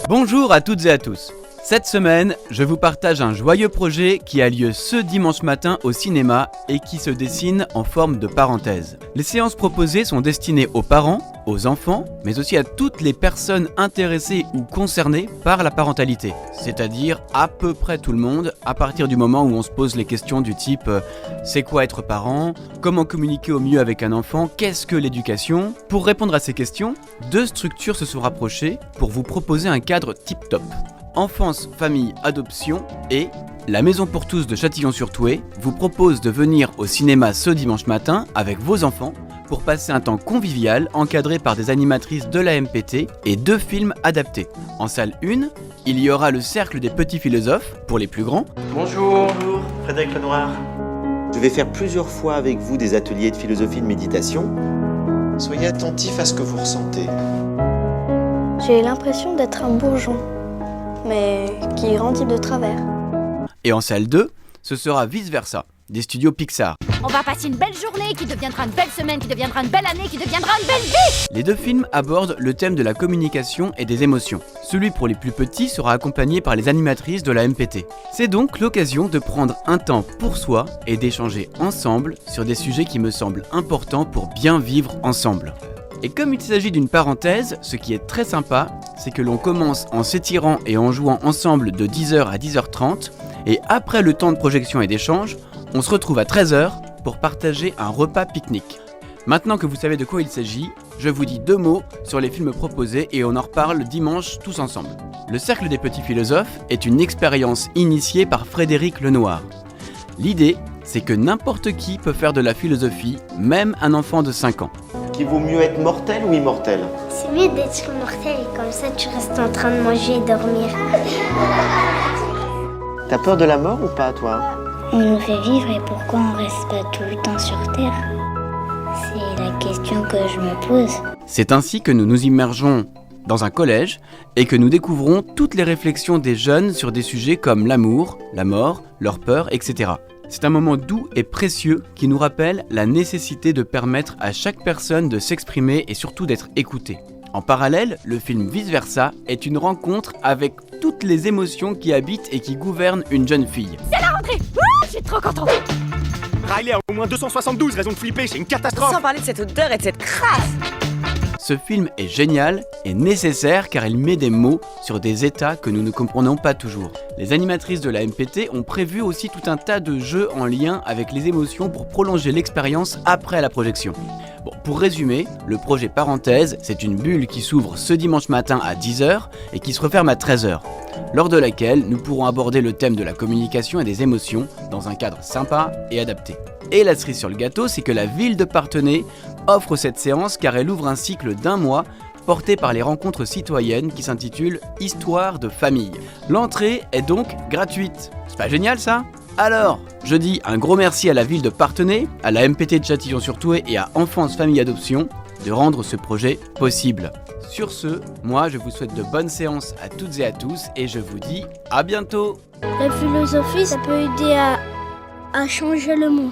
Bonjour à toutes et à tous. Cette semaine, je vous partage un joyeux projet qui a lieu ce dimanche matin au cinéma et qui se dessine en forme de parenthèse. Les séances proposées sont destinées aux parents, aux enfants, mais aussi à toutes les personnes intéressées ou concernées par la parentalité. C'est-à-dire à peu près tout le monde, à partir du moment où on se pose les questions du type c'est quoi être parent ? Comment communiquer au mieux avec un enfant ? Qu'est-ce que l'éducation ? Pour répondre à ces questions, deux structures se sont rapprochées pour vous proposer un cadre tip-top. Enfance, famille, adoption et la Maison pour tous de Châtillon-sur-Thouet vous propose de venir au cinéma ce dimanche matin avec vos enfants pour passer un temps convivial encadré par des animatrices de la MPT et 2 films adaptés. En salle 1, il y aura le Cercle des petits philosophes pour les plus grands. Bonjour, Frédéric Lenoir. Je vais faire plusieurs fois avec vous des ateliers de philosophie et de méditation. Soyez attentif à ce que vous ressentez. J'ai l'impression d'être un bourgeon, mais qui grandit de travers. Et en salle 2, ce sera Vice Versa, des studios Pixar. On va passer une belle journée qui deviendra une belle semaine, qui deviendra une belle année, qui deviendra une belle vie. Les 2 films abordent le thème de la communication et des émotions. Celui pour les plus petits sera accompagné par les animatrices de la MPT. C'est donc l'occasion de prendre un temps pour soi et d'échanger ensemble sur des sujets qui me semblent importants pour bien vivre ensemble. Et comme il s'agit d'une parenthèse, ce qui est très sympa, c'est que l'on commence en s'étirant et en jouant ensemble de 10h à 10h30, et après le temps de projection et d'échange, on se retrouve à 13h pour partager un repas pique-nique. Maintenant que vous savez de quoi il s'agit, je vous dis 2 mots sur les films proposés et on en reparle dimanche tous ensemble. Le Cercle des petits philosophes est une expérience initiée par Frédéric Lenoir. L'idée, c'est que n'importe qui peut faire de la philosophie, même un enfant de 5 ans. Qu'il vaut mieux être mortel ou immortel? C'est mieux d'être mortel, comme ça tu restes en train de manger et dormir. T'as peur de la mort ou pas, toi? On nous fait vivre et pourquoi on reste pas tout le temps sur Terre? C'est la question que je me pose. C'est ainsi que nous nous immergeons dans un collège et que nous découvrons toutes les réflexions des jeunes sur des sujets comme l'amour, la mort, leur peur, etc. C'est un moment doux et précieux qui nous rappelle la nécessité de permettre à chaque personne de s'exprimer et surtout d'être écoutée. En parallèle, le film Vice Versa est une rencontre avec toutes les émotions qui habitent et qui gouvernent une jeune fille. C'est la rentrée. Je suis trop contente. Riley a au moins 272 raisons de flipper, c'est une catastrophe. Sans parler de cette odeur et de cette crasse. Ce film est génial et nécessaire car il met des mots sur des états que nous ne comprenons pas toujours. Les animatrices de la MPT ont prévu aussi tout un tas de jeux en lien avec les émotions pour prolonger l'expérience après la projection. Bon, pour résumer, le projet Parenthèse, c'est une bulle qui s'ouvre ce dimanche matin à 10h et qui se referme à 13h, lors de laquelle nous pourrons aborder le thème de la communication et des émotions dans un cadre sympa et adapté. Et la cerise sur le gâteau, c'est que la ville de Parthenay offre cette séance car elle ouvre un cycle d'1 mois porté par les rencontres citoyennes qui s'intitule « Histoire de famille ». L'entrée est donc gratuite. C'est pas génial ça ? Alors, je dis un gros merci à la ville de Parthenay, à la MPT de Châtillon-sur-Thouet et à Enfance Famille Adoption de rendre ce projet possible. Sur ce, moi je vous souhaite de bonnes séances à toutes et à tous et je vous dis à bientôt. La philosophie, ça peut aider à changer le monde.